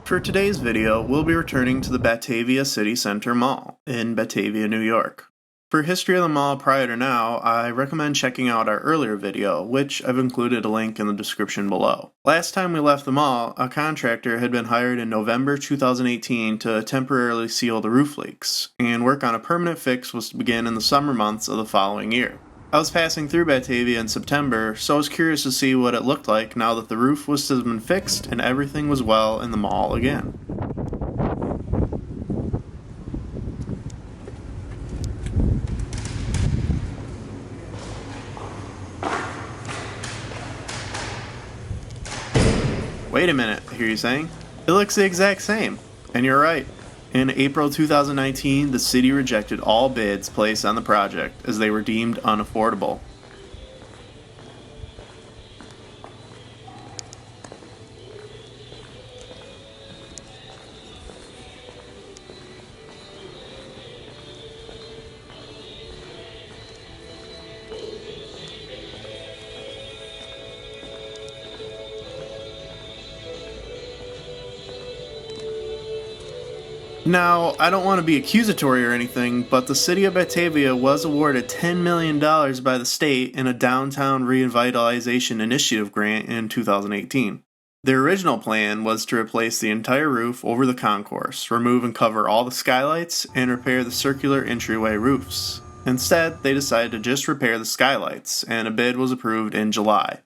For today's video, we'll be returning to the Batavia City Center Mall in Batavia, New York. For history of the mall prior to now, I recommend checking out our earlier video, which I've included a link in the description below. Last time we left the mall, a contractor had been hired in November 2018 to temporarily seal the roof leaks, and work on a permanent fix was to begin in the summer months of the following year. I was passing through Batavia in September, so I was curious to see what it looked like now that the roof was to have been fixed and everything was well in the mall again. Wait a minute, I hear you saying? It looks the exact same. And you're right. In April 2019, the city rejected all bids placed on the project as they were deemed unaffordable. Now, I don't want to be accusatory or anything, but the city of Batavia was awarded $10 million by the state in a Downtown Revitalization Initiative grant in 2018. Their original plan was to replace the entire roof over the concourse, remove and cover all the skylights, and repair the circular entryway roofs. Instead, they decided to just repair the skylights, and a bid was approved in July.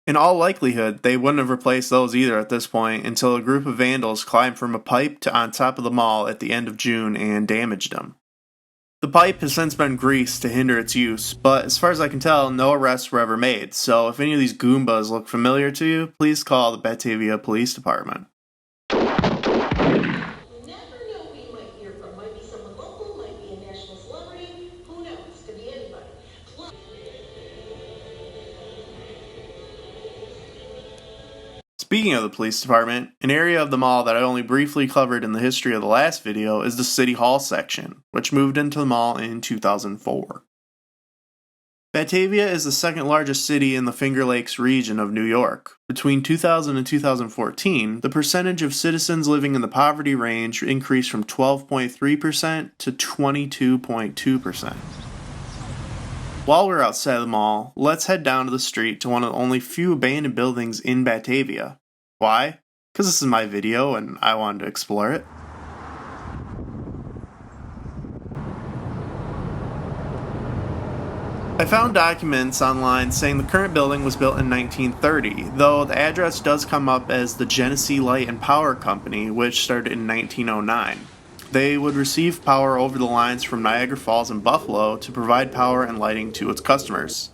In all likelihood, they wouldn't have replaced those either at this point until a group of vandals climbed from a pipe to on top of the mall at the end of June and damaged them. The pipe has since been greased to hinder its use, but as far as I can tell, no arrests were ever made, so if any of these Goombas look familiar to you, please call the Batavia Police Department. Speaking of the police department, an area of the mall that I only briefly covered in the history of the last video is the City Hall section, which moved into the mall in 2004. Batavia is the second largest city in the Finger Lakes region of New York. Between 2000 and 2014, the percentage of citizens living in the poverty range increased from 12.3% to 22.2%. While we're outside the mall, let's head down to the street to one of the only few abandoned buildings in Batavia. Why? Because this is my video and I wanted to explore it. I found documents online saying the current building was built in 1930, though the address does come up as the Genesee Light and Power Company, which started in 1909. They would receive power over the lines from Niagara Falls and Buffalo to provide power and lighting to its customers.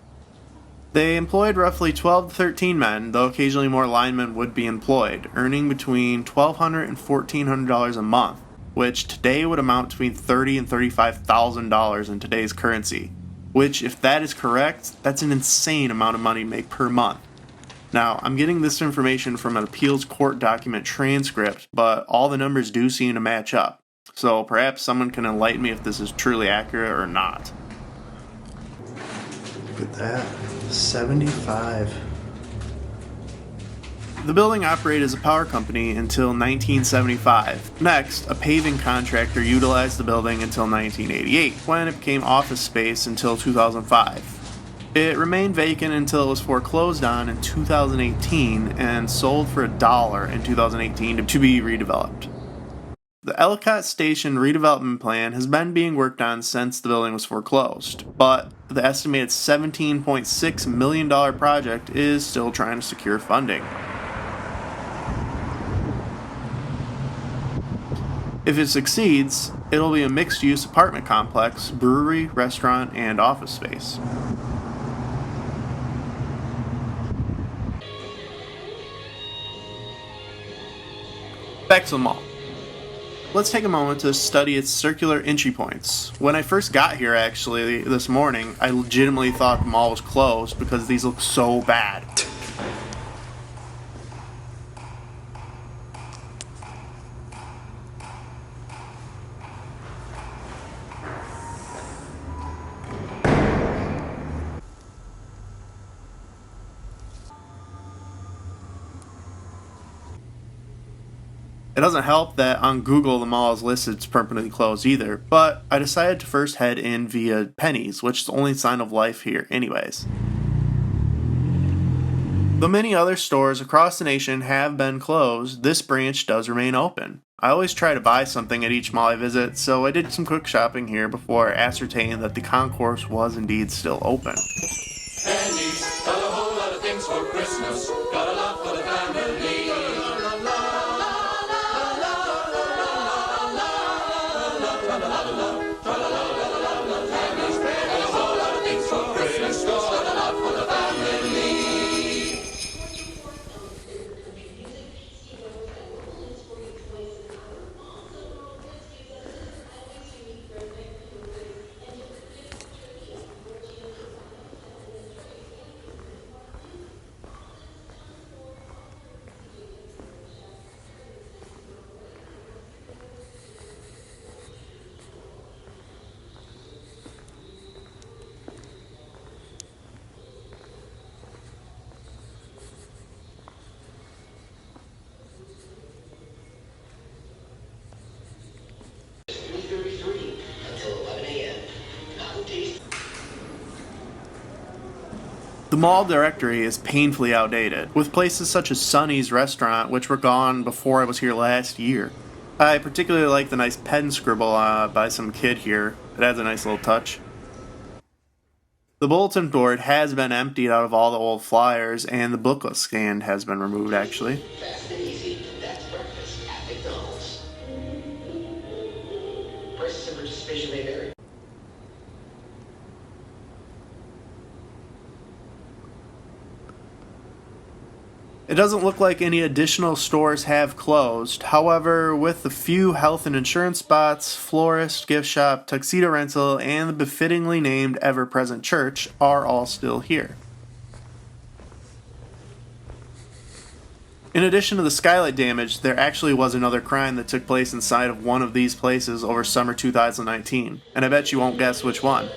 They employed roughly 12 to 13 men, though occasionally more linemen would be employed, earning between $1,200 and $1,400 a month, which today would amount to between $30,000 and $35,000 in today's currency, which, if that is correct, that's an insane amount of money to make per month. Now, I'm getting this information from an appeals court document transcript, but all the numbers do seem to match up. So perhaps someone can enlighten me if this is truly accurate or not. Look at that. 75. The building operated as a power company until 1975. Next, a paving contractor utilized the building until 1988, when it became office space until 2005. It remained vacant until it was foreclosed on in 2018 and sold for $1 in 2018 to be redeveloped. The Ellicott Station redevelopment plan has been being worked on since the building was foreclosed, but the estimated $17.6 million project is still trying to secure funding. If it succeeds, it'll be a mixed-use apartment complex, brewery, restaurant, and office space. Back to the mall. Let's take a moment to study its circular entry points. When I first got here, actually, this morning, I legitimately thought the mall was closed because these look so bad. It doesn't help that on Google the mall is listed as permanently closed either, but I decided to first head in via Penny's, which is the only sign of life here anyways. Though many other stores across the nation have been closed, this branch does remain open. I always try to buy something at each mall I visit, so I did some quick shopping here before ascertaining that the concourse was indeed still open. Pennies, got a whole lot of things for Christmas, got a lot for the family. Pennies, got a whole lot of things for Christmas, got a lot for the family. The mall directory is painfully outdated, with places such as Sonny's restaurant, which were gone before I was here last year. I particularly like the nice pen scribble by some kid here. It adds a nice little touch. The bulletin board has been emptied out of all the old flyers, and the booklet stand has been removed actually. Fast and easy. That's breakfast at McDonald's. Prices and participation may vary. It doesn't look like any additional stores have closed. However, with the few health and insurance spots, florist, gift shop, tuxedo rental, and the befittingly named ever-present church are all still here. In addition to the skylight damage, there actually was another crime that took place inside of one of these places over summer 2019, and I bet you won't guess which one.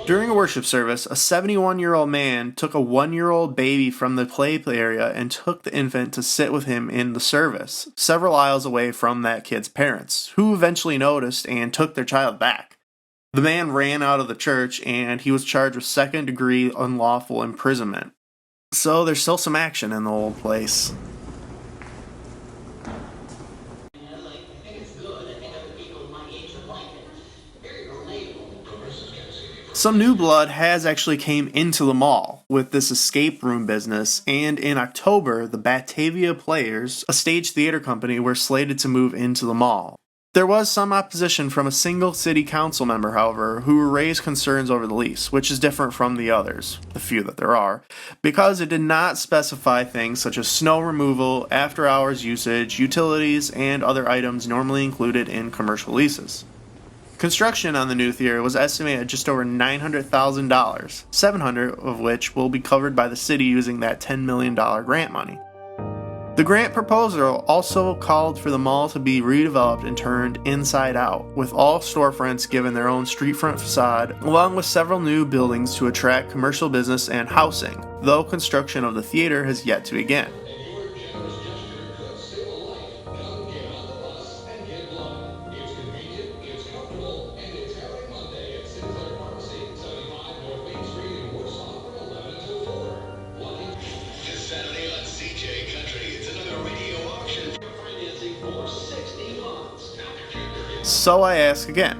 During a worship service, a 71-year-old man took a 1-year-old baby from the play area and took the infant to sit with him in the service, several aisles away from that kid's parents, who eventually noticed and took their child back. The man ran out of the church and he was charged with second-degree unlawful imprisonment. So there's still some action in the old place. Some new blood has actually came into the mall with this escape room business, and in October, the Batavia Players, a stage theater company, were slated to move into the mall. There was some opposition from a single city council member, however, who raised concerns over the lease, which is different from the others, the few that there are, because it did not specify things such as snow removal, after-hours usage, utilities, and other items normally included in commercial leases. Construction on the new theater was estimated at just over $900,000, $700,000 of which will be covered by the city using that $10 million grant money. The grant proposal also called for the mall to be redeveloped and turned inside out, with all storefronts given their own streetfront facade, along with several new buildings to attract commercial business and housing, though construction of the theater has yet to begin. So I ask again,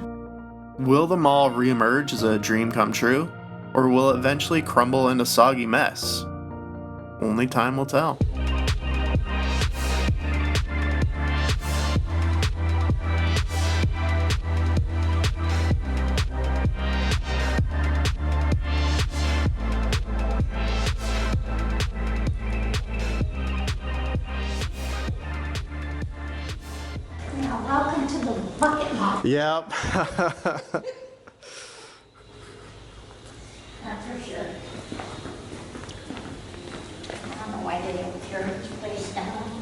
will the mall reemerge as a dream come true, or will it eventually crumble into soggy mess? Only time will tell. Welcome to the bucket mall. Yep. That's for sure. I don't know why they didn't tear this place down.